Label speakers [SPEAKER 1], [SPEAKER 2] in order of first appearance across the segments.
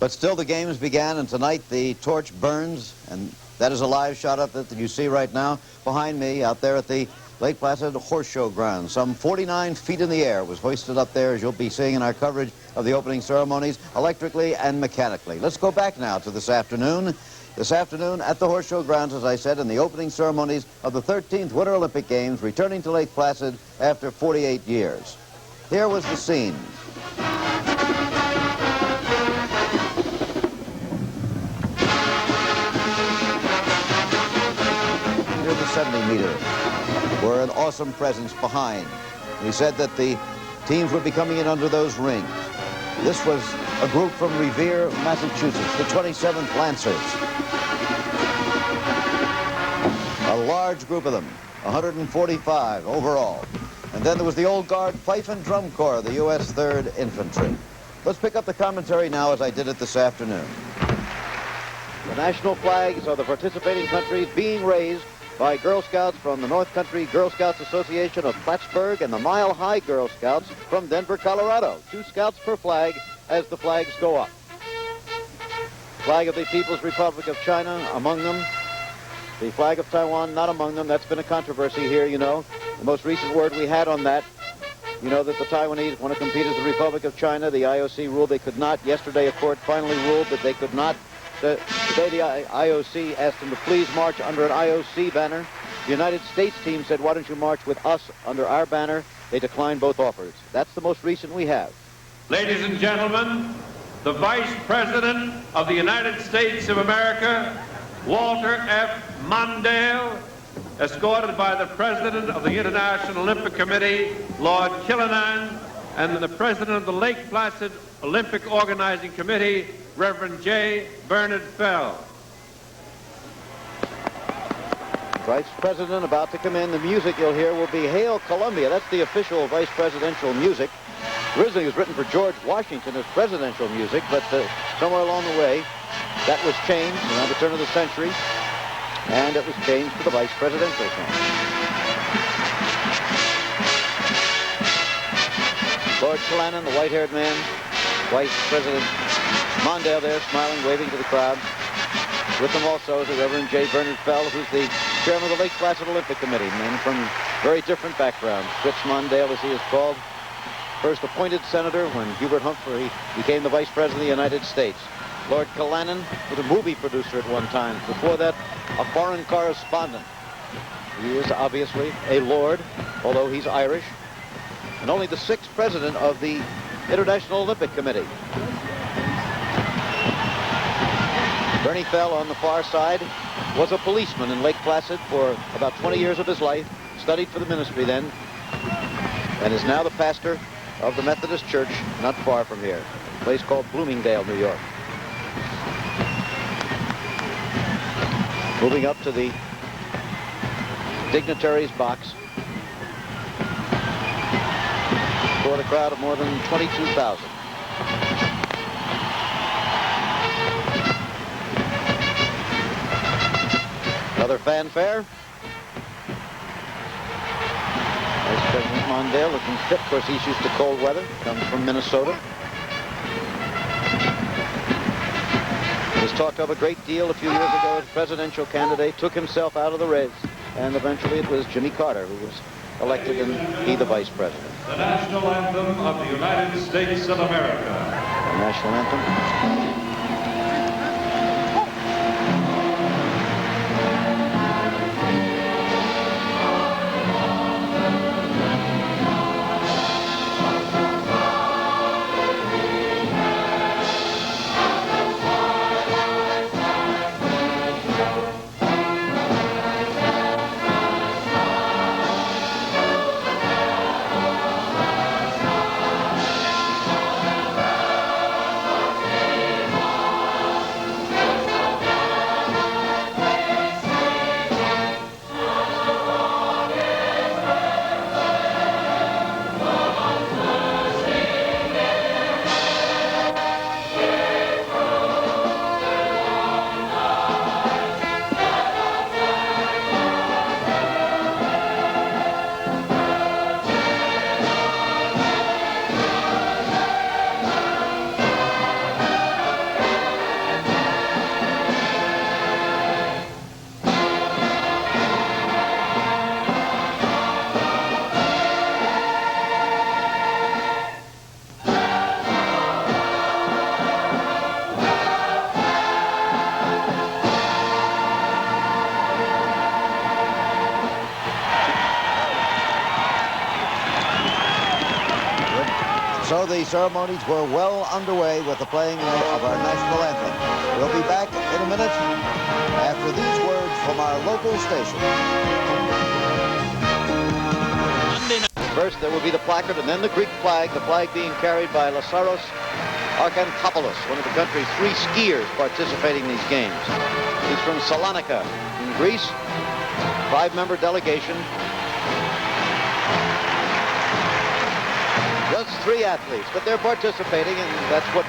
[SPEAKER 1] But still the games began, and tonight the torch burns, and that is a live shot of it that you see right now behind me out there at the Lake Placid Horse Show ground. Some 49 feet in the air was hoisted up there, as you'll be seeing in our coverage of the opening ceremonies, electrically and mechanically. Let's go back now to this afternoon. This afternoon at the Horse Show grounds, as I said, in the opening ceremonies of the 13th Winter Olympic Games, returning to Lake Placid after 48 years. Here was the scene. Here's the 70-meter. Were an awesome presence behind. We said that the teams would be coming in under those rings. This was a group from Revere, Massachusetts, the 27th Lancers. A large group of them, 145 overall. And then there was the Old Guard Fife and Drum Corps, the U.S. 3rd Infantry. Let's pick up the commentary now as I did it this afternoon. The national flags of the participating countries being raised by Girl Scouts from the North Country Girl Scouts Association of Plattsburgh and the Mile High Girl Scouts from Denver, Colorado. 2 scouts per flag as the flags go up. Flag of the People's Republic of China among them. The flag of Taiwan not among them. That's been a controversy here, you know. The most recent word we had on that, you know, that the Taiwanese want to compete as the Republic of China. The IOC ruled they could not. Yesterday, a court finally ruled that they could not. Today, the IOC asked them to please march under an IOC banner. The United States team said, why don't you march with us under our banner? They declined both offers. That's the most recent we have.
[SPEAKER 2] Ladies and gentlemen, the Vice President of the United States of America, Walter F. Mondale, escorted by the President of the International Olympic Committee, Lord Killinan, and the President of the Lake Placid Olympic Organizing Committee, Reverend J. Bernard Fell.
[SPEAKER 1] Vice President about to come in. The music you'll hear will be Hail Columbia. That's the official vice presidential music. Originally it was written for George Washington as presidential music, but somewhere along the way that was changed around the turn of the century, and it was changed to the vice presidential song. Lord Killinan, the white-haired man, Vice President Mondale there, smiling, waving to the crowd. With them also is the Reverend J. Bernard Fell, who's the chairman of the Lake Placid Olympic Committee. Men from very different backgrounds. Fritz Mondale, as he is called, first appointed senator when Hubert Humphrey became the vice president of the United States. Lord Killinan was a movie producer at one time. Before that, a foreign correspondent. He is obviously a lord, although he's Irish, and only the 6th president of the International Olympic Committee. Bernie Fell, on the far side, was a policeman in Lake Placid for about 20 years of his life, studied for the ministry then, and is now the pastor of the Methodist Church not far from here, a place called Bloomingdale, New York. Moving up to the dignitaries' box for a crowd of more than 22,000. Another fanfare. Vice President Mondale looking fit. Of course, he's used to cold weather. Comes from Minnesota. He was talked of a great deal a few years ago as presidential candidate. Took himself out of the race. And eventually it was Jimmy Carter who was elected, and he the vice president.
[SPEAKER 2] The national anthem of the United States of America.
[SPEAKER 1] The national anthem. the ceremonies were well underway with the playing of our national anthem. We'll be back in a minute after these words from our local station. First, there will be the placard and then the Greek flag, the flag being carried by Lasaros Archantopoulos, one of the country's 3 skiers participating in these games. He's from Salonika in Greece, 5-member delegation. Just 3 athletes, but they're participating, and that's what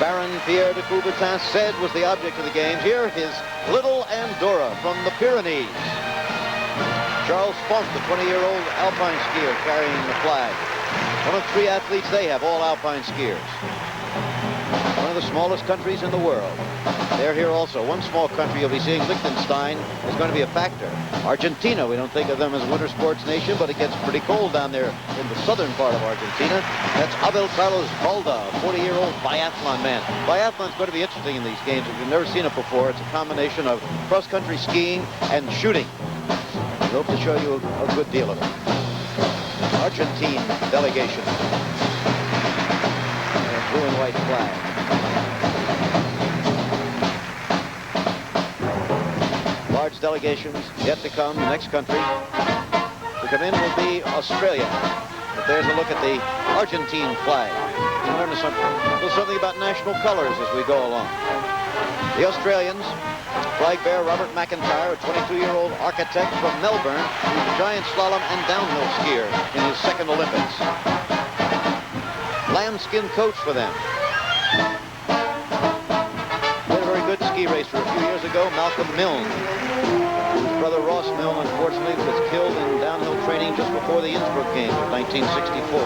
[SPEAKER 1] Baron Pierre de Coubertin said was the object of the games. Here is little Andorra from the Pyrenees. Charles Font, the 20-year-old alpine skier carrying the flag. One of 3 athletes they have, all alpine skiers. One of the smallest countries in the world. They're here also. One small country you'll be seeing, Liechtenstein, is going to be a factor. Argentina, we don't think of them as a winter sports nation, but it gets pretty cold down there in the southern part of Argentina. That's Abel Carlos Balda, a 40-year-old biathlon man. Biathlon's going to be interesting in these games. If you've never seen it before, it's a combination of cross-country skiing and shooting. We hope to show you a good deal of it. Argentine delegation. Blue and white flag. Large delegations yet to come. The next country to come in will be Australia. But there's a look at the Argentine flag. We'll learn something about national colors as we go along. The Australians, flag bearer Robert McIntyre, a 22-year-old architect from Melbourne, who's a giant slalom and downhill skier in his 2nd Olympics. Lambskin coach for them. They're a very good ski racer. A few years ago, Malcolm Milne, whose brother Ross Milne, unfortunately, was killed in downhill training just before the Innsbruck Games of 1964.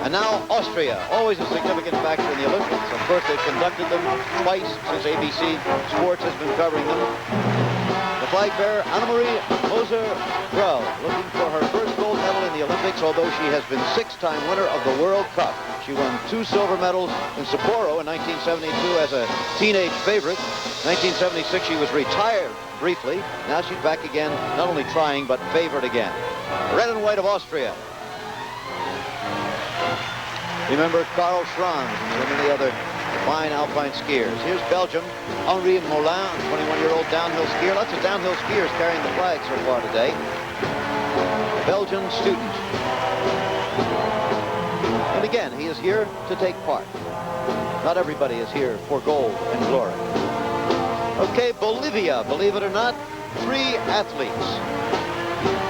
[SPEAKER 1] And now Austria, always a significant factor in the Olympics. Of course, they've conducted them twice since ABC Sports has been covering them. The flag bearer, Annemarie Moser-Grau, looking for her first gold medal in the Olympics, although she has been 6-time winner of the World Cup. She won 2 silver medals in Sapporo in 1972 as a teenage favorite. 1976, she was retired briefly. Now she's back again, not only trying, but favored again. Red and white of Austria. Remember Karl Schranz and so many other fine alpine skiers. Here's Belgium, Henri Moulin, a 21-year-old downhill skier. Lots of downhill skiers carrying the flag so far today. Belgian student. And again, he is here to take part. Not everybody is here for gold and glory. Okay, Bolivia, believe it or not, 3 athletes.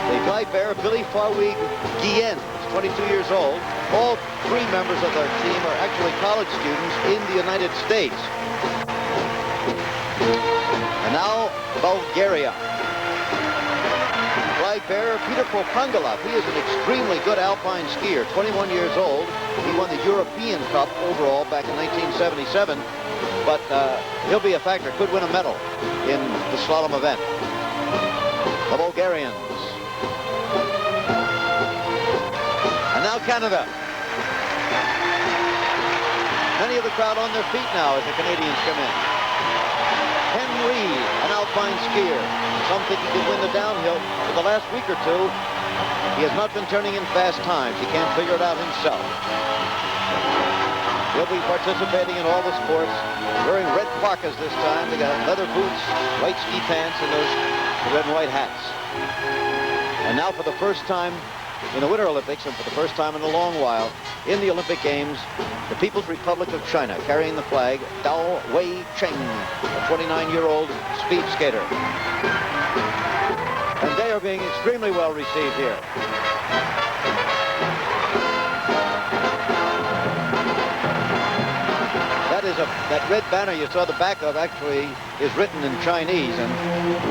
[SPEAKER 1] The flag bearer, Billy Farwig Guillen, 22 years old. All 3 members of their team are actually college students in the United States. And now, Bulgaria. Flag bearer, Peter Popangala. He is an extremely good alpine skier, 21 years old. He won the European Cup overall back in 1977. But he'll be a factor, could win a medal in the slalom event. The Bulgarians. Now Canada. Many of the crowd on their feet now as the Canadians come in. Henry, an alpine skier. Some think he could win the downhill. For the last week or 2, he has not been turning in fast times. He can't figure it out himself. He'll be participating in all the sports, wearing red parkas this time. They got leather boots, white ski pants, and those red and white hats. And now for the first time in the Winter Olympics, and for the first time in a long while, in the Olympic Games, the People's Republic of China carrying the flag, Dao Wei Cheng, a 29-year-old speed skater. And they are being extremely well received here. That red banner you saw the back of actually is written in Chinese, and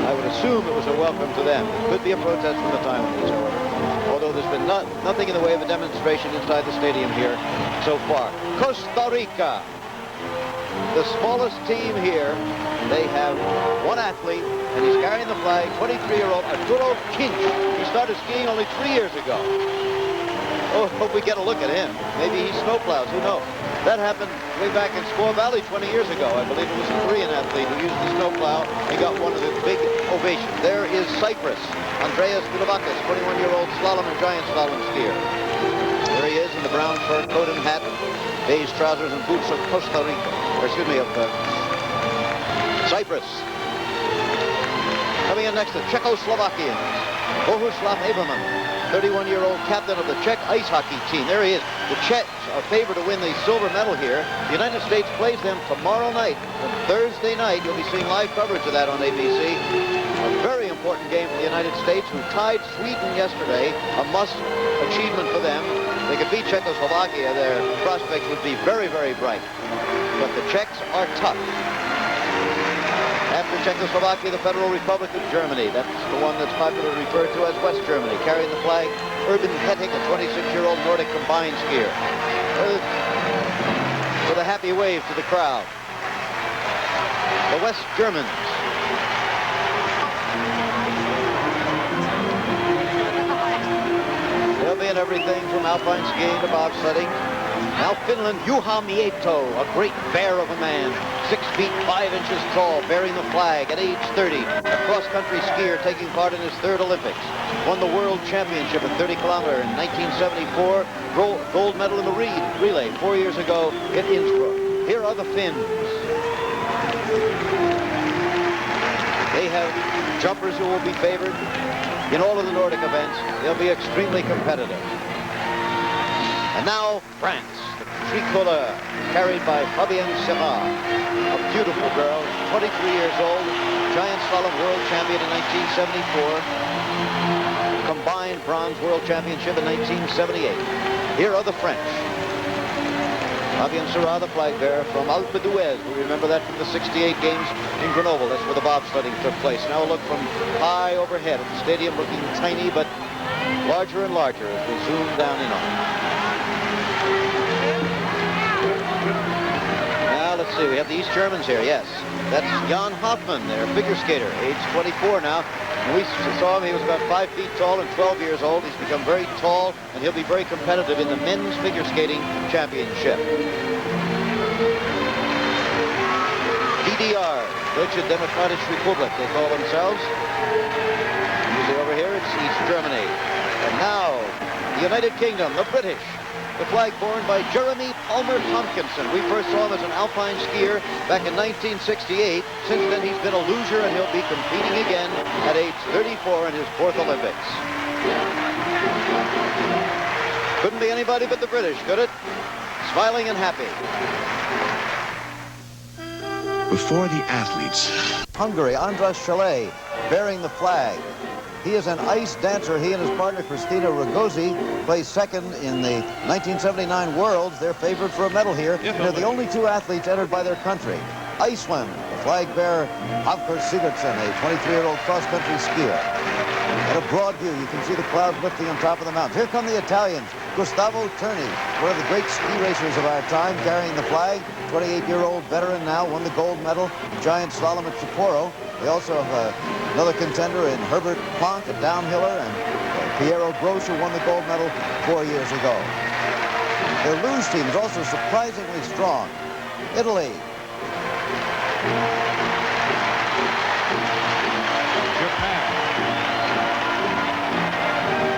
[SPEAKER 1] I would assume it was a welcome to them. It could be a protest from the Taiwanese, however. Although there's been nothing in the way of a demonstration inside the stadium here so far. Costa Rica, the smallest team here. They have 1 athlete, and he's carrying the flag, 23-year-old Arturo Kinch. He started skiing only 3 years ago. Oh, hope we get a look at him. Maybe he snowplows, who knows? That happened way back in Squaw Valley 20 years ago. I believe it was a Korean athlete who used the snowplow and got one of the big ovations. There is Cyprus, Andreas Vilavakis, 21-year-old slalom and giant slalom skier. There he is in the brown fur coat and hat, beige trousers and boots of Costa Rica, or excuse me, of Cyprus. Coming in next, the Czechoslovakians. Bohuslav Averman, 31-year-old captain of the Czech ice hockey team. There he is. The Czechs are favored to win the silver medal here. The United States plays them tomorrow night. And Thursday night, you'll be seeing live coverage of that on ABC. A very important game for the United States, who tied Sweden yesterday. A must achievement for them. If they could beat Czechoslovakia, their prospects would be very, very bright. But the Czechs are tough. After Czechoslovakia, the Federal Republic of Germany. That's the one that's popularly referred to as West Germany. Carrying the flag, Urban Hettig, a 26-year-old Nordic combined skier. With a happy wave to the crowd. The West Germans. They'll be in everything from alpine skiing to bobsledding. Now Finland, Juha Mieto, a great bear of a man. 6 feet 5 inches tall, bearing the flag at age 30. A cross-country skier taking part in his 3rd Olympics. Won the World Championship in 30-kilometer in 1974. Gold medal in the relay 4 years ago in Innsbruck. Here are the Finns. They have jumpers who will be favored. In all of the Nordic events, they'll be extremely competitive. And now, France, the tricolor, carried by Fabienne Serrat, a beautiful girl, 23 years old, giant slalom world champion in 1974, combined bronze world championship in 1978. Here are the French. Fabienne Serrat, the flag bearer from Alpe d'Huez. We remember that from the 68 games in Grenoble. That's where the bobsledding took place. Now a look from high overhead at the stadium, looking tiny but larger and larger as we zoom down in on it. Now let's see, we have the East Germans here, yes. That's Jan Hoffmann, their figure skater, age 24 now. We saw him, he was about 5 feet tall and 12 years old. He's become very tall, and he'll be very competitive in the men's figure skating championship. DDR, Deutsche Demokratische Republik, they call themselves. You see over here, it's East Germany. And now, the United Kingdom, the British. The flag borne by Jeremy Palmer Tompkinson. We first saw him as an alpine skier back in 1968. Since then, he's been a loser, and he'll be competing again at age 34 in his 4th Olympics. Couldn't be anybody but the British, could it? Smiling and happy.
[SPEAKER 3] Before the athletes.
[SPEAKER 1] Hungary, Andras Chalet, bearing the flag. He is an ice dancer. He and his partner, Christina Ragozzi, placed 2nd in the 1979 Worlds. They're favored for a medal here. They're the only 2 athletes entered by their country. Iceland, the flag bearer, Hafthor Sigurdsson, a 23-year-old cross-country skier. At a broad view, you can see the clouds lifting on top of the mountains. Here come the Italians. Gustavo Terni, one of the great ski racers of our time, carrying the flag. 28-year-old veteran now, won the gold medal, giant slalom at Sapporo. They also have another contender in Herbert Planck, a downhiller, and Piero Gross, who won the gold medal 4 years ago. Their luge team is also surprisingly strong. Italy.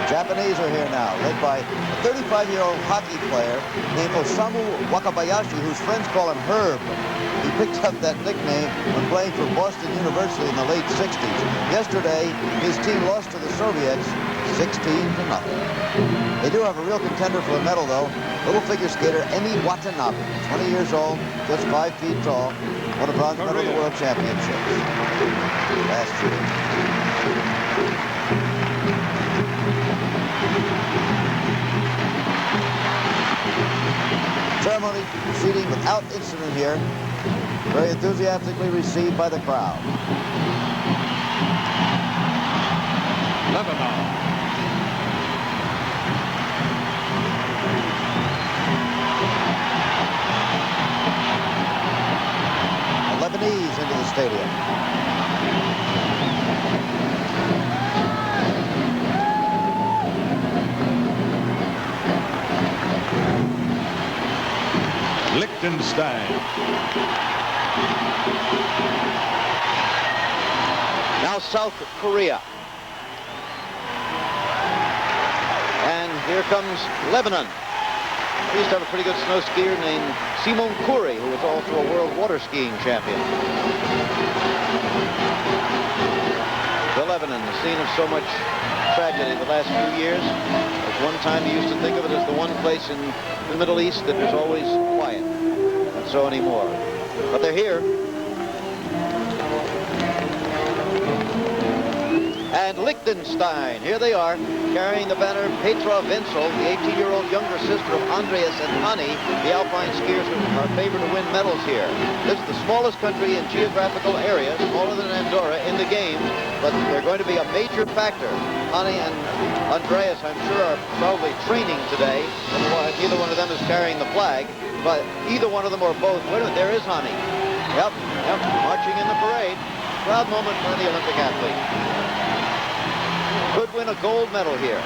[SPEAKER 1] Japanese are here now, led by a 35-year-old hockey player named Osamu Wakabayashi, whose friends call him Herb. He picked up that nickname when playing for Boston University in the late 60s. Yesterday, his team lost to the Soviets 16-0. They do have a real contender for a medal, though. Little figure skater Emi Watanabe, 20 years old, just 5 feet tall, won a bronze medal at the World Championships last year. Ceremony proceeding without incident here. Very enthusiastically received by the crowd.
[SPEAKER 2] Lebanon.
[SPEAKER 1] The Lebanese into the stadium.
[SPEAKER 2] Liechtenstein.
[SPEAKER 1] Now South Korea. And here comes Lebanon. We used to have a pretty good snow skier named Simon Coury, who was also a world water skiing champion. The Lebanon, the scene of so much tragedy the last few years. At one time, you used to think of it as the one place in the Middle East that was always quiet. Not so anymore. But they're here. And Liechtenstein, here they are, carrying the banner Petra Wenzel, the 18-year-old younger sister of Andreas and Anni, the alpine skiers who are favored to win medals here. This is the smallest country in geographical area, smaller than Andorra, in the games, but they're going to be a major factor. Anni and Andreas, I'm sure, are probably training today. Neither one of them is carrying the flag, but either one of them or both. Wait a minute, there is Anni. Yep, marching in the parade. Proud moment for the Olympic athlete. Could win a gold medal here.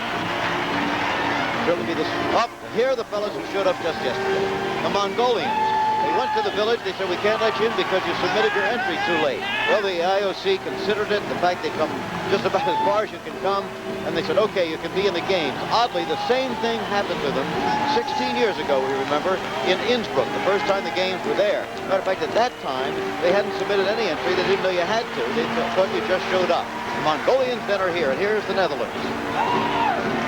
[SPEAKER 1] Surely be this. Up here are the fellows who showed up just yesterday. The Mongolians. They went to the village. They said, we can't let you in because you submitted your entry too late. Well, the IOC considered it. The fact they come just about as far as you can come. And they said, okay, you can be in the games. Oddly, the same thing happened to them 16 years ago, we remember, in Innsbruck, the first time the games were there. Matter of fact, at that time, they hadn't submitted any entry. They didn't know you had to. They thought you just showed up. The Mongolians then are here, and here's the Netherlands.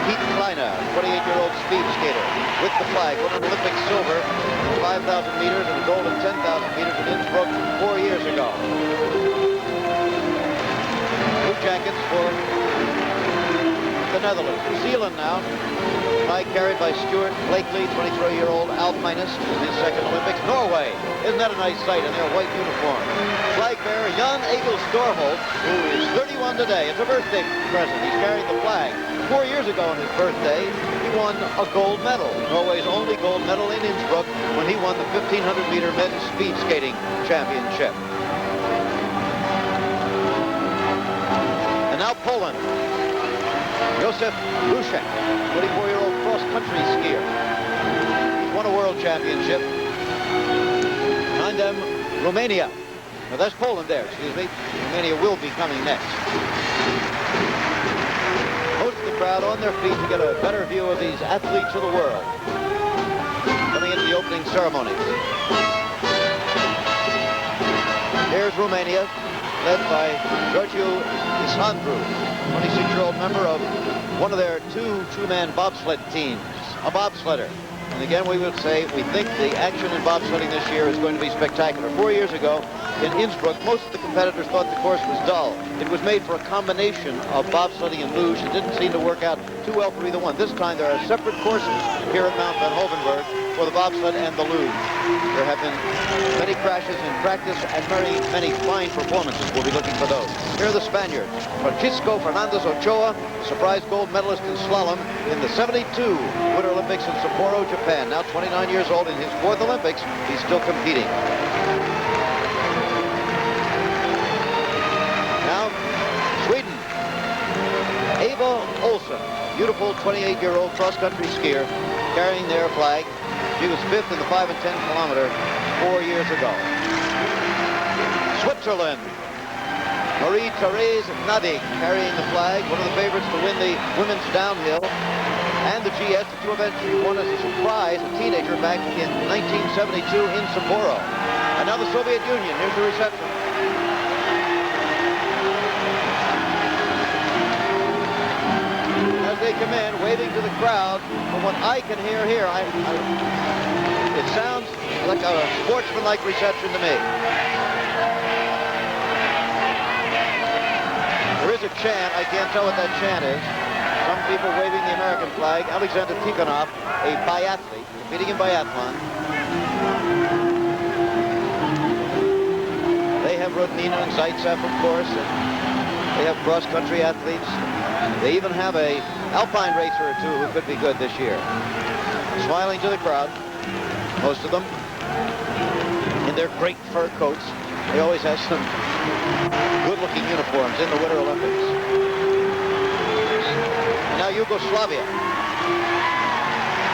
[SPEAKER 1] Piet Kleine, 28-year-old speed skater, with the flag, won an Olympic silver, 5,000 meters and a gold in 10,000 meters in Innsbruck 4 years ago. Blue jackets for the Netherlands. New Zealand now. Flag carried by Stuart Blakely, 23-year-old alpinist in his second Olympics. Norway. Isn't that a nice sight in their white uniform? Flag bearer Jan Egil Storholt, who is 31 today. It's a birthday present. He's carrying the flag. 4 years ago on his birthday, he won a gold medal. Norway's only gold medal in Innsbruck when he won the 1,500-meter men's speed skating championship. And now Poland. Josef Ruszek, 24-year-old cross-country skier. He's won a world championship. Behind them, Romania. Now, that's Poland there, excuse me. Romania will be coming next. Most of the crowd on their feet to get a better view of these athletes of the world. Coming into the opening ceremonies. Here's Romania, led by Georgiu Isandru, 26-year-old member of one of their two-man bobsled teams, a bobsledder. And again, we would say we think the action in bobsledding this year is going to be spectacular. 4 years ago in Innsbruck, most of the competitors thought the course was dull. It was made for a combination of bobsledding and luge. It didn't seem to work out too well for either one. This time there are separate courses here at Mount Van Hovenberg for the bobsled and the luge. There have been many crashes in practice and many fine performances. We'll be looking for those. Here are the Spaniards. Francisco Fernandez Ochoa, surprise gold medalist in slalom in the 72 Winter Olympics in Sapporo, Japan. Now 29 years old in his 4th Olympics. He's still competing. Now, Sweden. Eva Olsen, beautiful 28-year-old cross-country skier, carrying their flag. She was 5th in the 5 and 10 kilometer 4 years ago. Switzerland. Marie-Therese Nadig carrying the flag, one of the favorites to win the women's downhill and the GS, the two events she won as a surprise, a teenager back in 1972 in Sapporo. And now the Soviet Union. Here's the reception. As they come in, waving to the crowd, from what I can hear here, it sounds like a sportsmanlike reception to me. There is a chant. I can't tell what that chant is. Some people waving the American flag. Alexander Tikhonov, a biathlete, competing in biathlon. They have Rodnina and Zaitsev, of course, and they have cross-country athletes. They even have a alpine racer or two who could be good this year. Smiling to the crowd, most of them in their great fur coats. They always have some good-looking uniforms in the Winter Olympics. And now Yugoslavia.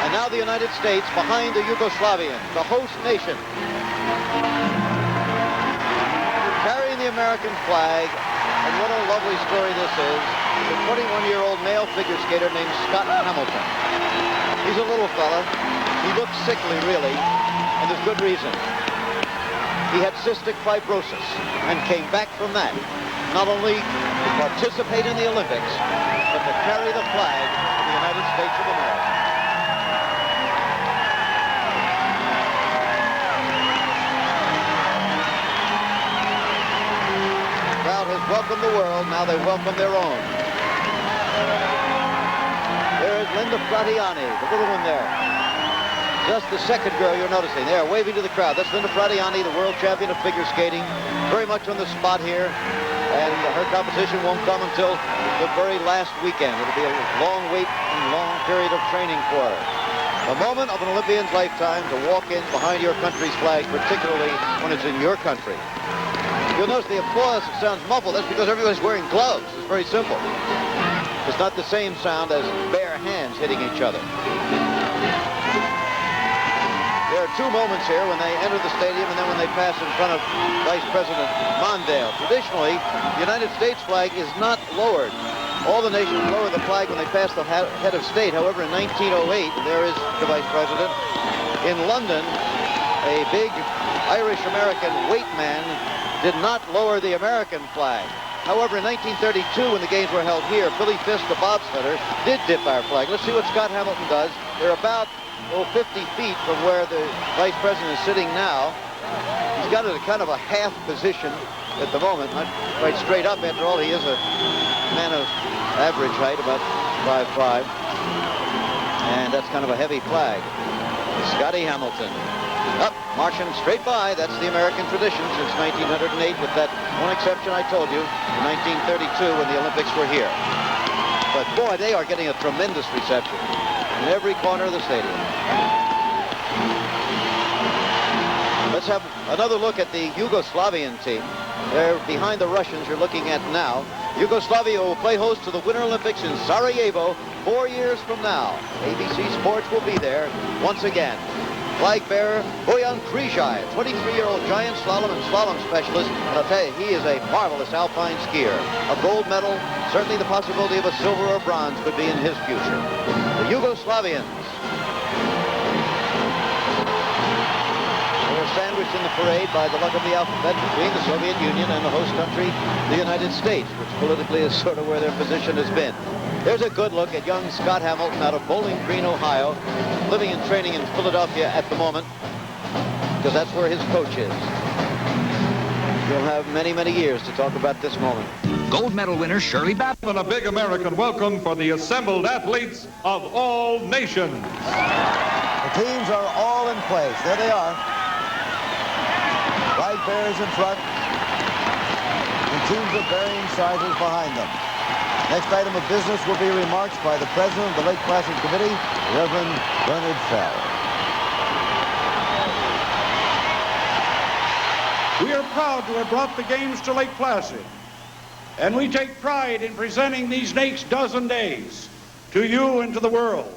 [SPEAKER 1] And now the United States behind the Yugoslavians, the host nation. Carrying the American flag. And what a lovely story this is. The 21-year-old male figure skater named Scott Hamilton. He's a little fella. He looked sickly, really, and there's good reason. He had cystic fibrosis and came back from that, not only to participate in the Olympics, but to carry the flag of the United States of America. The crowd has welcomed the world, now they welcome their own. There's Linda Fratiani, the little one there. Just the second girl you're noticing there, waving to the crowd. That's Linda Fratiani, the world champion of figure skating. Very much on the spot here. And her competition won't come until the very last weekend. It'll be a long wait and long period of training for her. The moment of an Olympian's lifetime to walk in behind your country's flag, particularly when it's in your country. You'll notice the applause sounds muffled. That's because everybody's wearing gloves. It's very simple. It's not the same sound as bare hands hitting each other. There are two moments here when they enter the stadium and then when they pass in front of Vice President Mondale. Traditionally, the United States flag is not lowered. All the nations lower the flag when they pass the head of state. However, in 1908, there is the Vice President. In London, a big Irish-American weight man did not lower the American flag. However, in 1932, when the games were held here, Billy Fisk, the bobsledder, did dip our flag. Let's see what Scott Hamilton does. They're about 50 feet from where the Vice President is sitting now. He's got it at kind of a half position at the moment, not quite straight up. After all, he is a man of average height, about 5'5", and that's kind of a heavy flag. Scotty Hamilton up, marching straight by. That's the American tradition since 1908, with that one exception I told you, in 1932 when the Olympics were here. But boy, they are getting a tremendous reception in every corner of the stadium. Let's have another look at the Yugoslavian team. They're behind the Russians you're looking at now. Yugoslavia will play host to the Winter Olympics in Sarajevo 4 years from now. ABC Sports will be there once again. Flag bearer Bojan Križaj, 23-year-old giant slalom and slalom specialist. And I'll tell you, he is a marvelous alpine skier. A gold medal, certainly the possibility of a silver or bronze could be in his future. The Yugoslavians. They were sandwiched in the parade by the luck of the alphabet between the Soviet Union and the host country, the United States, which politically is sort of where their position has been. There's a good look at young Scott Hamilton out of Bowling Green, Ohio, living and training in Philadelphia at the moment, because that's where his coach is. He'll have many, many years to talk about this moment.
[SPEAKER 4] Gold medal winner Shirley Babbitt.
[SPEAKER 2] And a big American welcome for the assembled athletes of all nations.
[SPEAKER 1] The teams are all in place. There they are. Flag bearers in front, and teams of varying sizes behind them. Next item of business will be remarks by the president of the Lake Placid Committee, Reverend Bernard Fell.
[SPEAKER 5] We are proud to have brought the games to Lake Placid, and we take pride in presenting these next dozen days to you and to the world.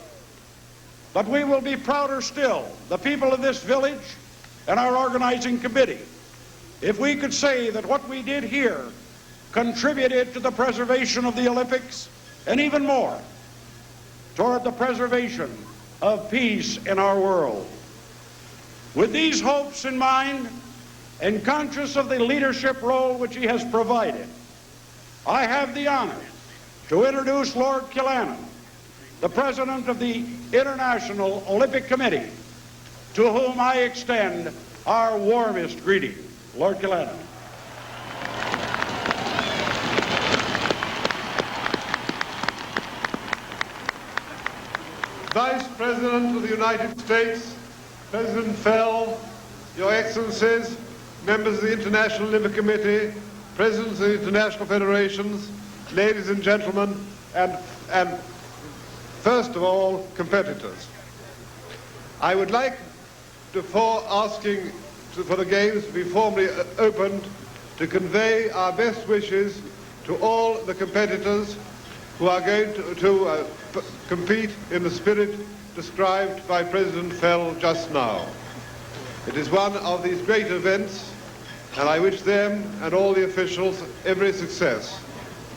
[SPEAKER 5] But we will be prouder still, the people of this village and our organizing committee, if we could say that what we did here contributed to the preservation of the Olympics, and even more, toward the preservation of peace in our world. With these hopes in mind, and conscious of the leadership role which he has provided, I have the honor to introduce Lord Killannon, the President of the International Olympic Committee, to whom I extend our warmest greeting. Lord Killannon.
[SPEAKER 6] Vice President of the United States, President Fell, Your Excellencies, members of the International Olympic Committee, presidents of the international federations, ladies and gentlemen, and first of all, competitors. I would like, before asking for the games to be formally opened, to convey our best wishes to all the competitors who are going to compete in the spirit described by President Fell just now. It is one of these great events, and I wish them and all the officials every success.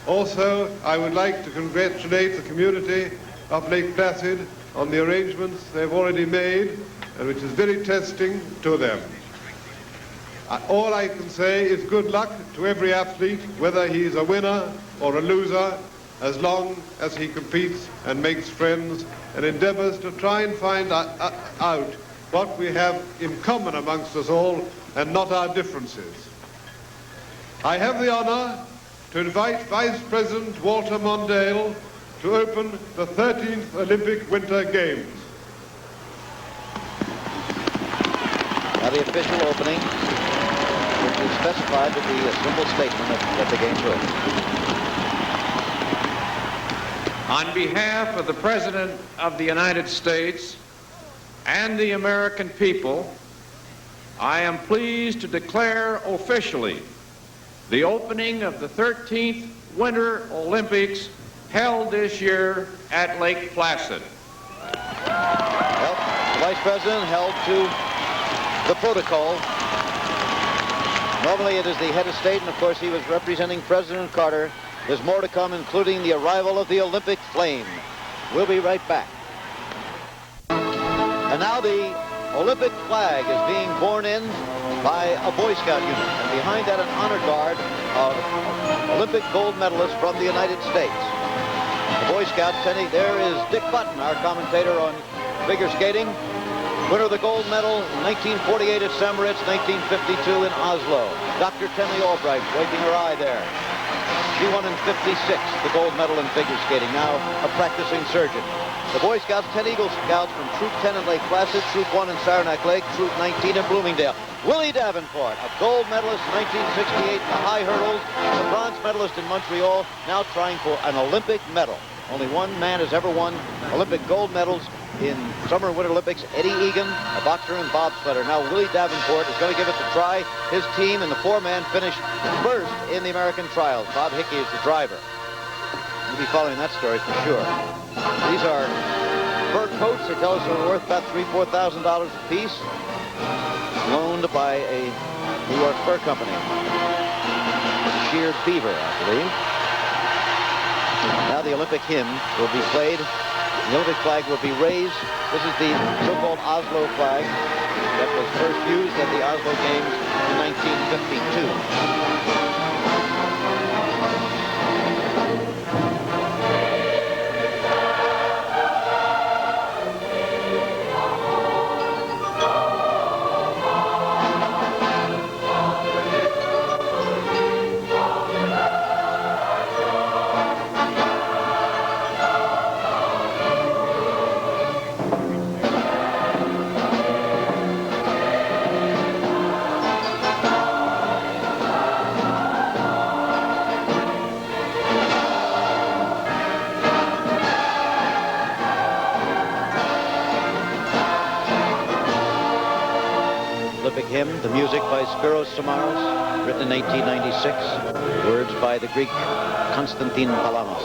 [SPEAKER 6] Also, I would like to congratulate the community of Lake Placid on the arrangements they've already made and which is very testing to them. All I can say is good luck to every athlete, whether he's a winner or a loser, as long as he competes and makes friends and endeavors to try and find out what we have in common amongst us all and not our differences. I have the honor to invite Vice President Walter Mondale to open the 13th Olympic Winter Games.
[SPEAKER 1] Now the official opening, which is specified to be a simple statement that the games are.
[SPEAKER 2] On behalf of the President of the United States and the American people, I am pleased to declare officially the opening of the 13th Winter Olympics held this year at Lake Placid.
[SPEAKER 1] Well, the Vice President held to the protocol. Normally it is the head of state, and of course he was representing President Carter. There's more to come, including the arrival of the Olympic flame. We'll be right back. And now the Olympic flag is being borne in by a Boy Scout unit. And behind that, an honor guard of Olympic gold medalists from the United States. The Boy Scouts, there is Dick Button, our commentator on figure skating. Winner of the gold medal in 1948 at St. Moritz, 1952 in Oslo. Dr. Tenley Albright, wiping her eye there. She won in 56, the gold medal in figure skating, now a practicing surgeon. The Boy Scouts, 10 Eagle Scouts from Troop 10 in Lake Placid, Troop 1 in Saranac Lake, Troop 19 in Bloomingdale. Willie Davenport, a gold medalist in 1968 in the high hurdles, a bronze medalist in Montreal, now trying for an Olympic medal. Only one man has ever won Olympic gold medals in Summer and Winter Olympics, Eddie Egan, a boxer and bobsledder. Now Willie Davenport is going to give it a try. His team in the four-man finished first in the American trials. Bob Hickey is the driver. You'll be following that story for sure. These are fur coats. They tell us they're worth about $3,000 to $4,000 a piece. Loaned by a New York fur company. Sheared beaver, I believe. Now the Olympic hymn will be played. The Olympic flag will be raised. This is the so-called Oslo flag that was first used at the Oslo Games in 1952. Hymn, the music by Spiros Samaras, written in 1896, words by the Greek Konstantin Palamos.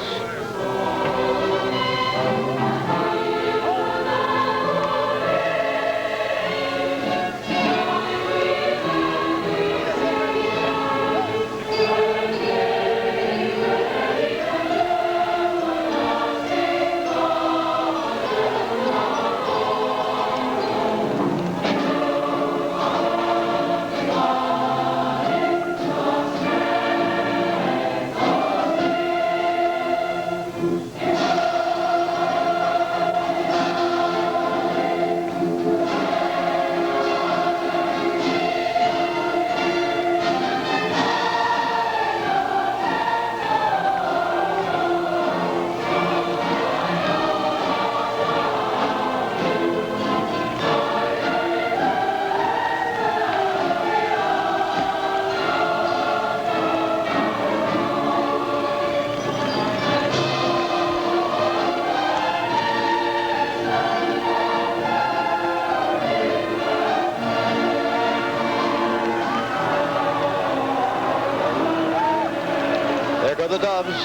[SPEAKER 1] The doves,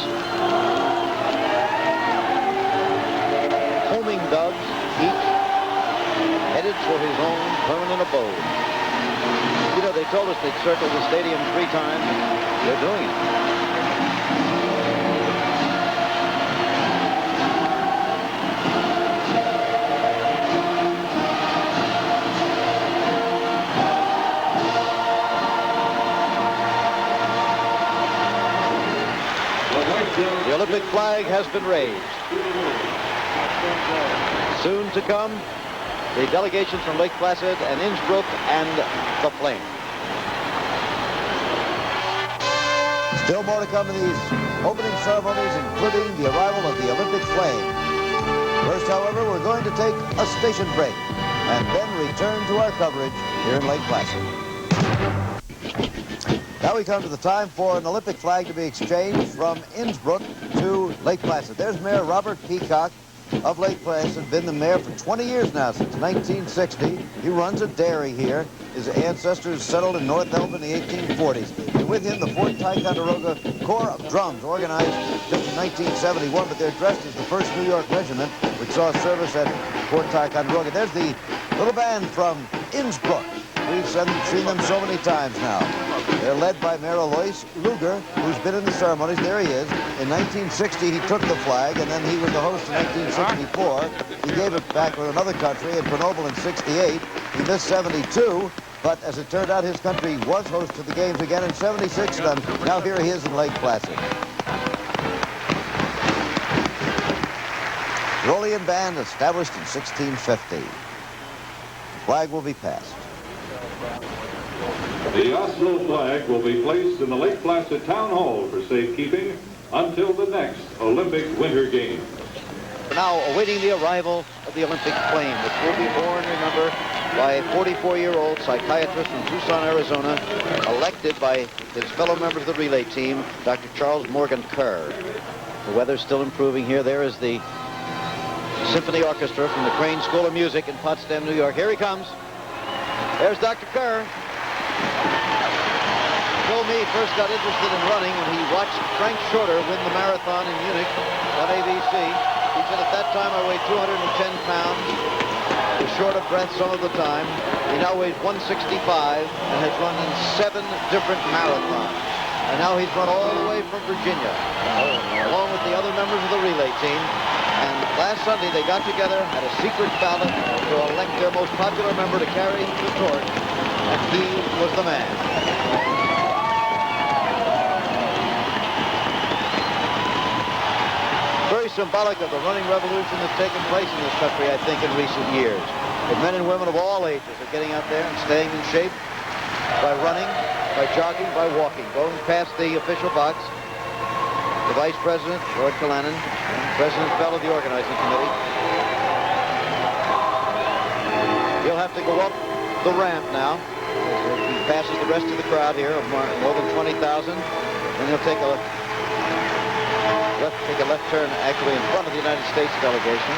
[SPEAKER 1] homing doves, each headed for his own permanent abode. You know, they told us they'd circle the stadium 3 times. They're doing it. The Olympic flag has been raised. Soon to come, the delegations from Lake Placid and Innsbruck and the Flame. Still more to come in these opening ceremonies, including the arrival of the Olympic flame. First, however, we're going to take a station break and then return to our coverage here in Lake Placid. Now we come to the time for an Olympic flag to be exchanged from Innsbruck to Lake Placid. There's Mayor Robert Peacock of Lake Placid, been the mayor for 20 years now, since 1960. He runs a dairy here. His ancestors settled in North Elba in the 1840s. And with him, the 4th Ticonderoga Corps of Drums, organized just in 1971, but they're dressed as the 1st New York Regiment, which saw service at Fort Ticonderoga. There's the little band from Innsbruck. We've seen them so many times now. They're led by Mayor Alois Luger, who's been in the ceremonies. There he is. In 1960, he took the flag, and then he was the host in 1964. He gave it back with another country in Grenoble in 68. He missed 72, but as it turned out, his country was host to the games again in 76. Then now here he is in Lake Placid. Tyrolean band established in 1650. The flag will be passed.
[SPEAKER 7] The Oslo flag will be placed in the Lake Placid Town Hall for safekeeping until the next Olympic Winter Games.
[SPEAKER 1] We're now awaiting the arrival of the Olympic flame, which will be born, remember, by a 44-year-old psychiatrist from Tucson, Arizona, elected by his fellow members of the relay team, Dr. Charles Morgan Kerr. The weather's still improving here. There is the Symphony Orchestra from the Crane School of Music in Potsdam, New York. Here he comes. There's Dr. Kerr. Bill Meade first got interested in running when he watched Frank Shorter win the marathon in Munich on ABC. He said, at that time I weighed 210 pounds, was short of breath some of the time. He now weighs 165 and has run in 7 different marathons. And now he's run all the way from Virginia, along with the other members of the relay team. And last Sunday they got together, had a secret ballot to elect their most popular member to carry the torch, and he was the man. Very symbolic of the running revolution that's taken place in this country, I think, in recent years. But men and women of all ages are getting out there and staying in shape by running, by jogging, by walking. Going past the official box, the Vice President, George Callanan, and President Bell of the organizing committee. He'll have to go up the ramp now. He passes the rest of the crowd here of more than 20,000. Then he'll take a left turn actually in front of the United States delegation,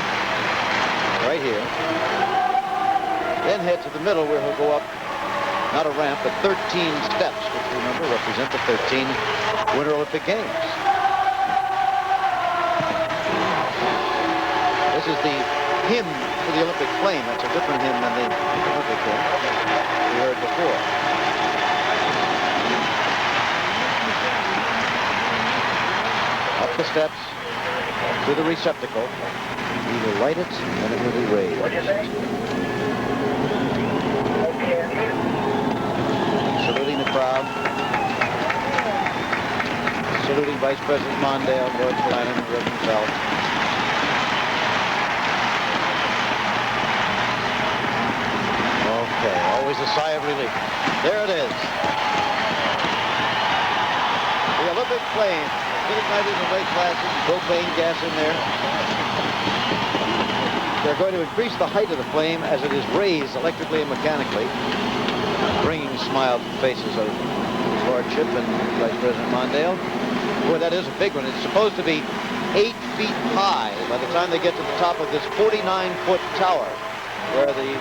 [SPEAKER 1] right here. Then head to the middle where he'll go up, not a ramp, but 13 steps, which remember represent the 13 Winter Olympic Games. This is the hymn for the Olympic flame. That's a different hymn than the Olympic hymn we heard before. Up the steps to the receptacle. We will light it and it will be raised. Saluting the crowd. Saluting Vice President Mondale, George Callanan, and Reverend Bell. Okay, always a sigh of relief. There it is. The Olympic flame. Bit ignited in Lake Placid, propane gas in there. They're going to increase the height of the flame as it is raised electrically and mechanically, bringing a smile to the faces of His Lordship and Vice President Mondale. Boy, that is a big one. It's supposed to be 8 feet high by the time they get to the top of this 49-foot tower, where the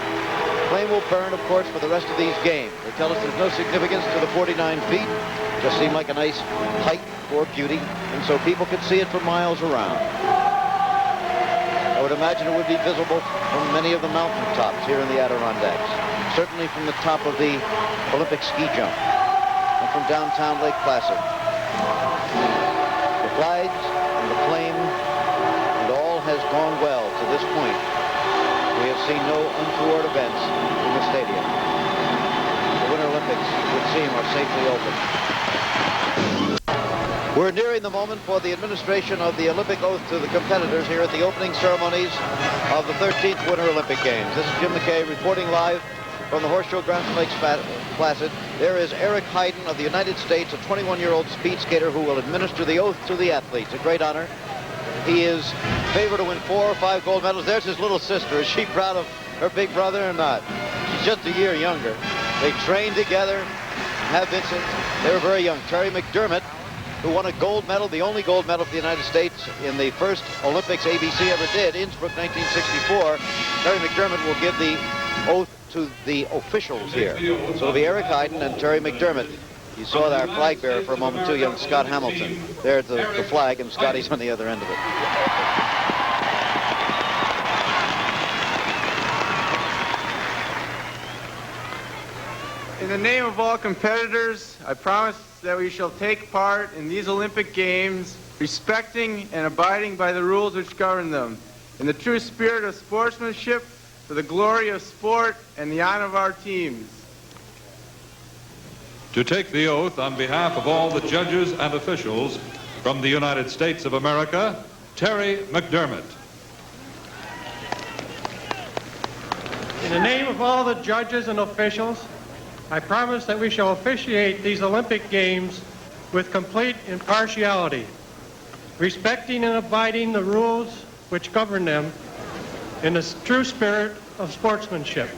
[SPEAKER 1] flame will burn, of course, for the rest of these games. They tell us there's no significance to the 49 feet. Just seemed like a nice height for beauty, and so people could see it for miles around. I would imagine it would be visible from many of the mountaintops here in the Adirondacks. Certainly from the top of the Olympic ski jump, and from downtown Lake Placid. The flags and the flame, and all has gone well to this point. We have seen no untoward events in the stadium. The Winter Olympics, it would seem, are safely open. We're nearing the moment for the administration of the Olympic oath to the competitors here at the opening ceremonies of the 13th Winter Olympic Games. This is Jim McKay reporting live from the Horse Show Grounds in Lake Placid. There is Eric Heiden of the United States, a 21-year-old speed skater who will administer the oath to the athletes. A great honor. He is favored to win 4 or 5 gold medals. There's his little sister. Is she proud of her big brother or not? She's just a year younger. They trained together, have been since they were very young. Terry McDermott, who won a gold medal, the only gold medal for the United States in the first Olympics ABC ever did, Innsbruck 1964. Terry McDermott will give the oath to the officials here. So it'll be Eric Heiden and Terry McDermott. You saw our flag bearer for a moment too, young Scott Hamilton. There's the flag, and Scotty's on the other end of it.
[SPEAKER 8] In the name of all competitors, I promise that we shall take part in these Olympic Games, respecting and abiding by the rules which govern them, in the true spirit of sportsmanship, for the glory of sport and the honor of our teams.
[SPEAKER 7] To take the oath on behalf of all the judges and officials from the United States of America, Terry McDermott.
[SPEAKER 9] In the name of all the judges and officials, I promise that we shall officiate these Olympic Games with complete impartiality, respecting and abiding the rules which govern them in the true spirit of sportsmanship.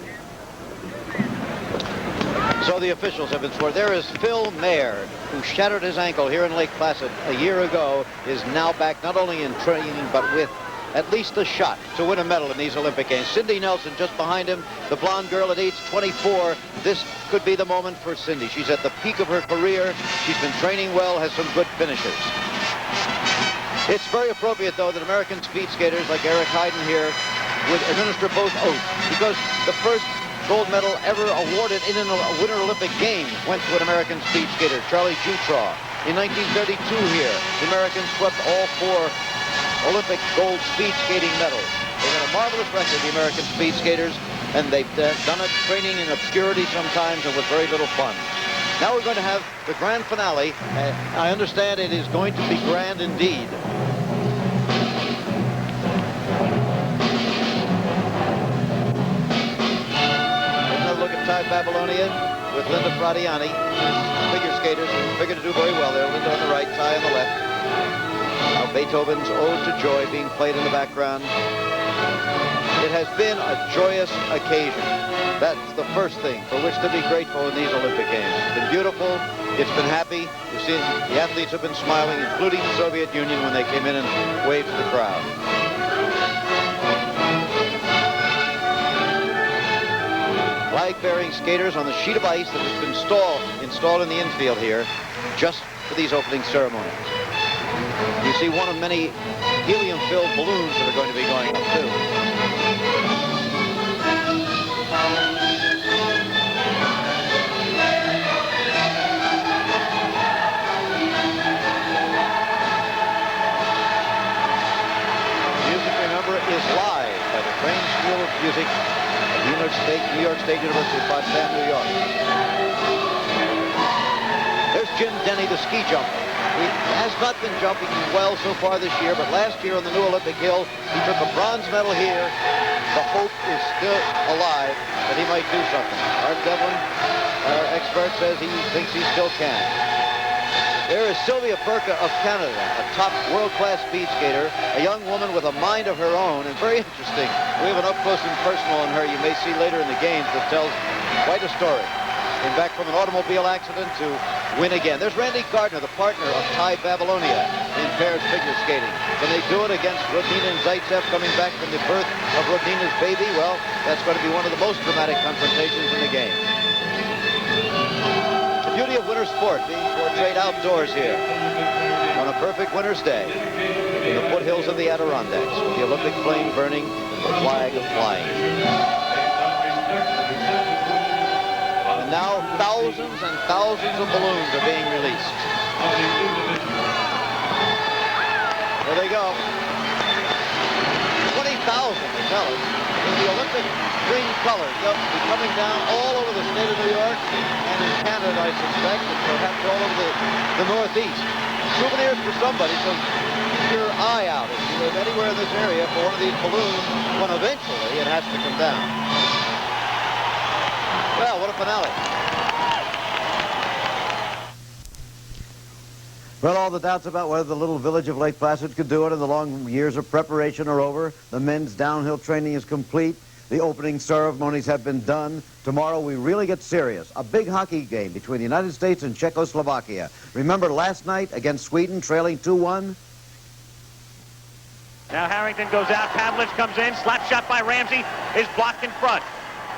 [SPEAKER 1] So the officials have been sworn. There is Phil Mayer, who shattered his ankle here in Lake Placid a year ago, is now back not only in training but with at least a shot to win a medal in these Olympic Games. Cindy Nelson just behind him, the blonde girl at age 24. This could be the moment for Cindy. She's at the peak of her career. She's been training well, has some good finishes. It's very appropriate, though, that American speed skaters like Eric Heiden here would administer both oaths, because the first gold medal ever awarded in a Winter Olympic Games went to an American speed skater, Charlie Jutraw. In 1932 here, the Americans swept all 4 Olympic gold speed skating medals. They've got a marvelous record, the American speed skaters, and they've done it training in obscurity sometimes and with very little fun. Now we're going to have the grand finale. I understand it is going to be grand indeed. Another look at Ty Babylonia with Linda Fradiani, figure skaters who figure to do very well there. Linda on the right, Ty on the left. Now Beethoven's Ode to Joy being played in the background. It has been a joyous occasion. That's the first thing for which to be grateful in these Olympic Games. It's been beautiful. It's been happy. You see, the athletes have been smiling, including the Soviet Union when they came in and waved to the crowd. Flag-bearing skaters on the sheet of ice that has been installed in the infield here just for these opening ceremonies. You see one of many helium-filled balloons that are going to be going up, too. Music, remember, is live by the Crane School of Music at New York State University, Potsdam, New York. There's Jim Denny, the ski jumper. He has not been jumping well so far this year, but last year on the new Olympic Hill, he took a bronze medal here. The hope is still alive that he might do something. Art Devlin, our expert, says he thinks he still can. There is Sylvia Burka of Canada, a top world-class speed skater, a young woman with a mind of her own, and very interesting. We have an up-close and personal on her you may see later in the games that tells quite a story. Came back from an automobile accident to win again. There's Randy Gardner, the partner of Ty Babylonia in pairs figure skating. Can they do it against Rodnina and Zaitsev coming back from the birth of Rodnina's baby? Well, that's going to be one of the most dramatic confrontations in the game. The beauty of winter sport being portrayed outdoors here on a perfect winter's day in the foothills of the Adirondacks with the Olympic flame burning, the flag of flying. Now thousands and thousands of balloons are being released. There they go. 20,000, they tell us, in the Olympic green colors. They'll be coming down all over the state of New York and in Canada, I suspect, and perhaps all over the Northeast. souvenirs for somebody, so keep your eye out if you live anywhere in this area for one of these balloons when eventually it has to come down. Well, what a finale. Well, all the doubts about whether the little village of Lake Placid could do it and the long years of preparation are over. The men's downhill training is complete. The opening ceremonies have been done. Tomorrow we really get serious. A big hockey game between the United States and Czechoslovakia. Remember last night against Sweden, trailing 2-1?
[SPEAKER 10] Now Harrington goes out. Pavlich comes in. Slap shot by Ramsey is blocked in front.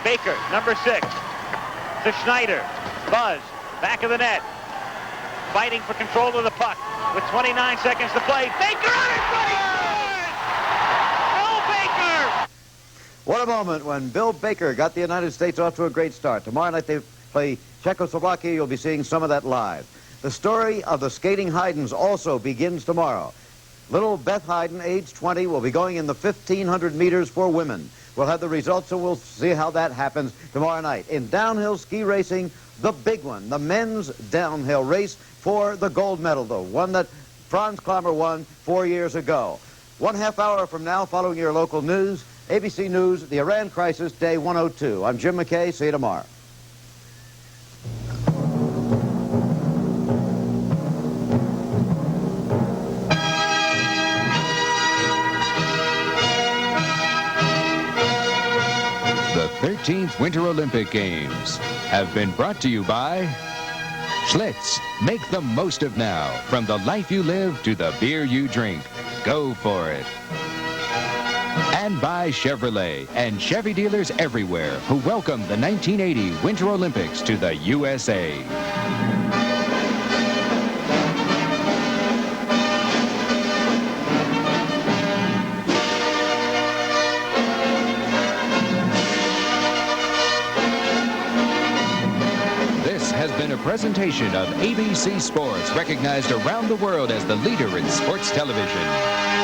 [SPEAKER 10] Baker, number 6. To Schneider. Buzz, back of the net. Fighting for control of the puck with 29 seconds to play. Baker on his way! Bill Baker!
[SPEAKER 1] What a moment when Bill Baker got the United States off to a great start. Tomorrow night they play Czechoslovakia. You'll be seeing some of that live. The story of the skating Haydns also begins tomorrow. Little Beth Hayden, age 20, will be going in the 1,500 meters for women. We'll have the results and we'll see how that happens tomorrow night. In downhill ski racing, the big one, the men's downhill race for the gold medal, the one that Franz Klammer won 4 years ago. 1/2 hour from now, following your local news, ABC News, the Iran crisis, day 102. I'm Jim McKay. See you tomorrow.
[SPEAKER 11] The 13th Winter Olympic Games have been brought to you by Schlitz. Make the most of now. From the life you live to the beer you drink. Go for it. And by Chevrolet and Chevy dealers everywhere who welcome the 1980 Winter Olympics to the USA. Has been a presentation of ABC Sports, recognized around the world as the leader in sports television.